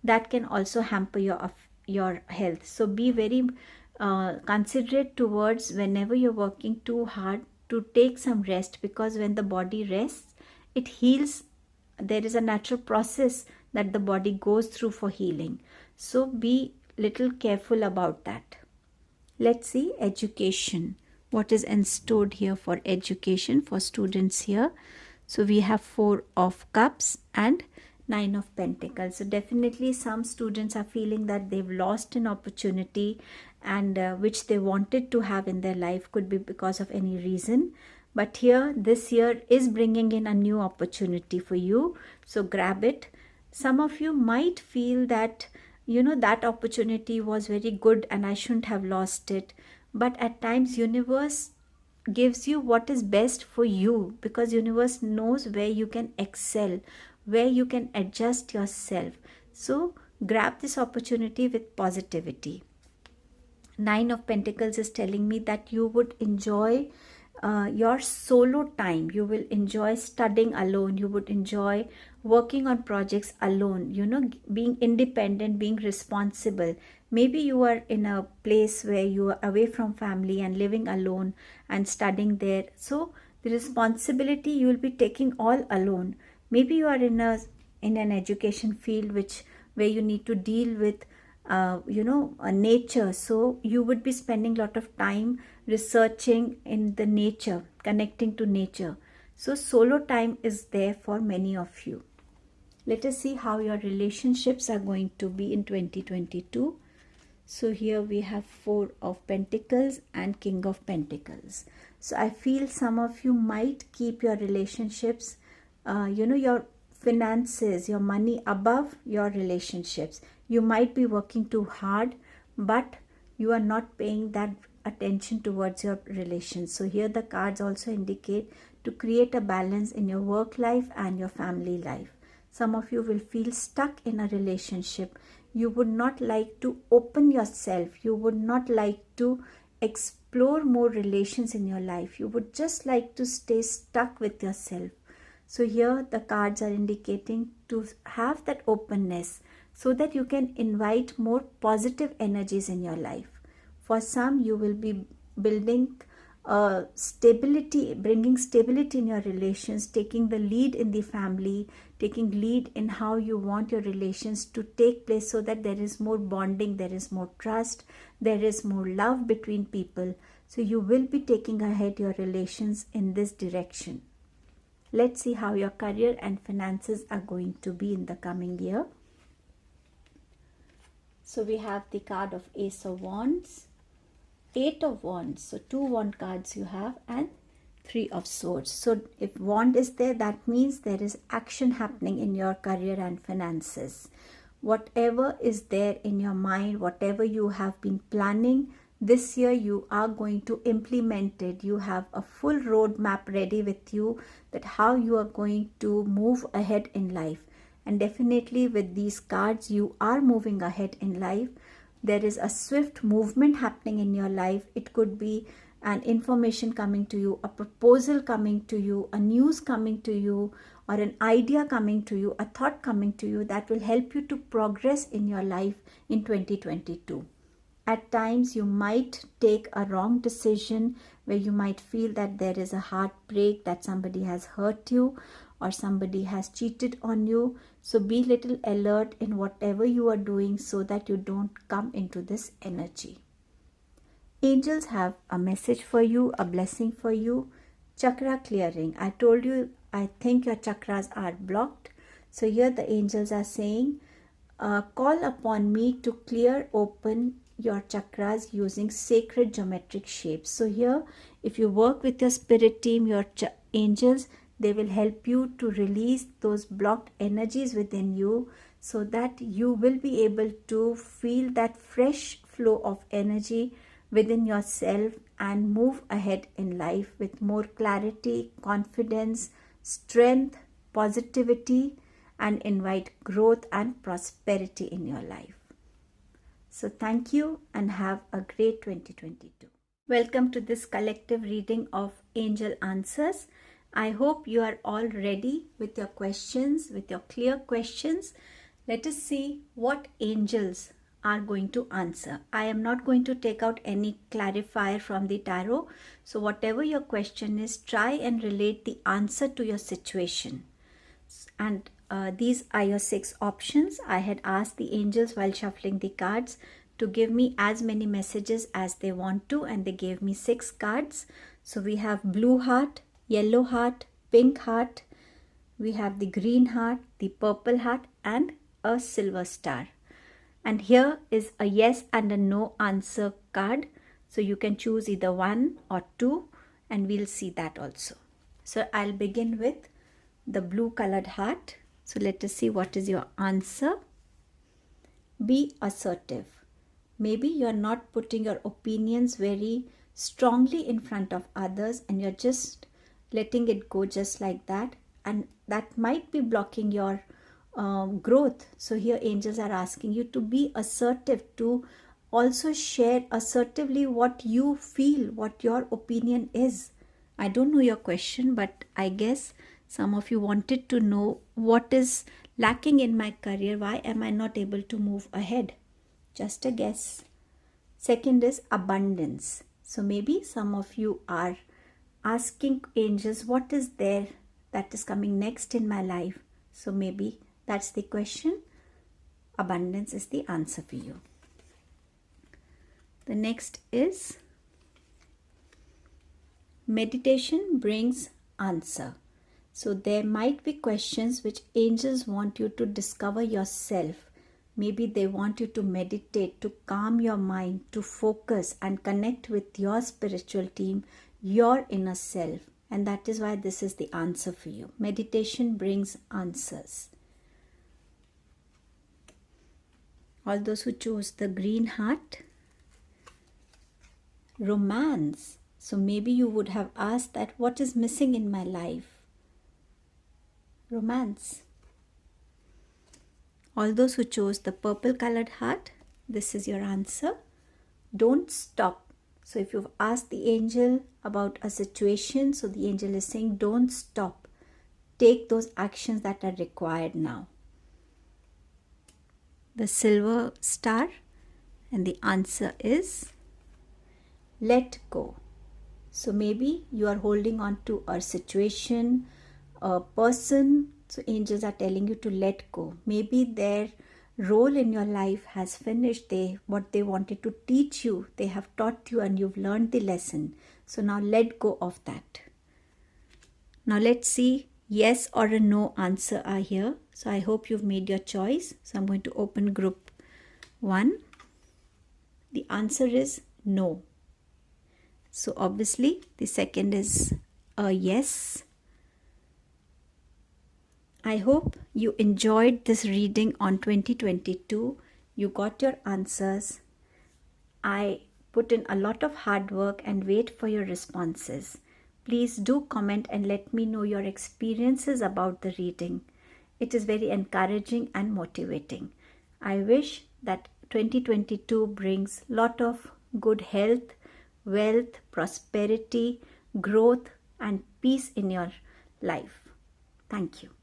that can also hamper your health. So be very considerate towards whenever you're working too hard to take some rest, because when the body rests, it heals. There is a natural process that the body goes through for healing. So be little careful about that. Let's see education. What is installed here for education for students here? So we have 4 of Cups and 9 of Pentacles. So definitely some students are feeling that they've lost an opportunity and which they wanted to have in their life, could be because of any reason. But here, this year is bringing in a new opportunity for you. So grab it. Some of you might feel that, that opportunity was very good and I shouldn't have lost it. But at times universe gives you what is best for you, because universe knows where you can excel, where you can adjust yourself. So grab this opportunity with positivity. 9 of Pentacles is telling me that you would enjoy your solo time. You will enjoy studying alone. You would enjoy working on projects alone, being independent, being responsible. Maybe you are in a place where you are away from family and living alone and studying there. So the responsibility you will be taking all alone. Maybe you are in an education field where you need to deal with nature. So you would be spending a lot of time researching in the nature, connecting to nature. So solo time is there for many of you. Let us see how your relationships are going to be in 2022. So here we have 4 of Pentacles and King of Pentacles. So I feel some of you might keep your relationships, your finances, your money above your relationships. You might be working too hard, but you are not paying that attention towards your relations. So here the cards also indicate to create a balance in your work life and your family life. Some of you will feel stuck in a relationship. You would not like to open yourself. You would not like to explore more relations in your life. You would just like to stay stuck with yourself. So here the cards are indicating to have that openness. so that you can invite more positive energies in your life. For some, you will be building stability, bringing stability in your relations, taking the lead in the family, taking lead in how you want your relations to take place, so that there is more bonding, there is more trust, there is more love between people. So you will be taking ahead your relations in this direction. Let's see how your career and finances are going to be in the coming year. So we have the card of Ace of Wands, Eight of Wands, so 2 wand cards you have, and 3 of Swords. So if wand is there, that means there is action happening in your career and finances. Whatever is there in your mind, whatever you have been planning, this year you are going to implement it. You have a full roadmap ready with you, that how you are going to move ahead in life. And definitely with these cards, you are moving ahead in life. There is a swift movement happening in your life. It could be an information coming to you, a proposal coming to you, a news coming to you, or an idea coming to you, a thought coming to you that will help you to progress in your life in 2022. At times you might take a wrong decision, where you might feel that there is a heartbreak, that somebody has hurt you or somebody has cheated on you. So be little alert in whatever you are doing, so that you don't come into this energy. Angels have a message for you, a blessing for you. Chakra clearing. I told you, I think your chakras are blocked. So here the angels are saying, call upon me to clear open your chakras using sacred geometric shapes. So here, if you work with your spirit team, your angels, they will help you to release those blocked energies within you, so that you will be able to feel that fresh flow of energy within yourself and move ahead in life with more clarity, confidence, strength, positivity, and invite growth and prosperity in your life. So thank you and have a great 2022. Welcome to this collective reading of Angel Answers. I hope you are all ready with your questions, with your clear questions. Let us see what angels are going to answer. I am not going to take out any clarifier from the tarot. So whatever your question is, try and relate the answer to your situation. And these are your 6 options. I had asked the angels while shuffling the cards to give me as many messages as they want to, and they gave me 6 cards. So we have blue heart, yellow heart, pink heart, we have the green heart, the purple heart, and a silver star. And here is a yes and a no answer card. So you can choose either 1 or 2, and we'll see that also. So I'll begin with the blue colored heart. So let us see what is your answer. Be assertive. Maybe you're not putting your opinions very strongly in front of others, and you're just letting it go just like that, and that might be blocking your growth. So here angels are asking you to be assertive, to also share assertively what you feel, what your opinion is. I don't know your question, but I guess some of you wanted to know what is lacking in my career. Why am I not able to move ahead? Just a guess. Second is abundance. So maybe some of you are asking angels, what is there that is coming next in my life? So maybe that's the question. Abundance is the answer for you. The next is meditation brings answer. So there might be questions which angels want you to discover yourself. Maybe they want you to meditate, to calm your mind, to focus and connect with your spiritual team, your inner self. And that is why this is the answer for you. Meditation brings answers. All those who chose the green heart, romance. So maybe you would have asked that, what is missing in my life? Romance. All those who chose the purple colored heart, this is your answer. Don't stop. So if you've asked the angel about a situation, so the angel is saying, don't stop. Take those actions that are required now. the silver star, and the answer is let go. So maybe you are holding on to a situation, a person. So angels are telling you to let go. Maybe their role in your life has finished. What they wanted to teach you, they have taught you and you've learned the lesson. So now let go of that. Now let's see, yes or a no answer are here. So I hope you've made your choice. So I'm going to open group 1. The answer is no. So obviously the second is a yes. I hope you enjoyed this reading on 2022. You got your answers. I put in a lot of hard work and wait for your responses. Please do comment and let me know your experiences about the reading. It is very encouraging and motivating. I wish that 2022 brings lot of good health, wealth, prosperity, growth, and peace in your life. Thank you.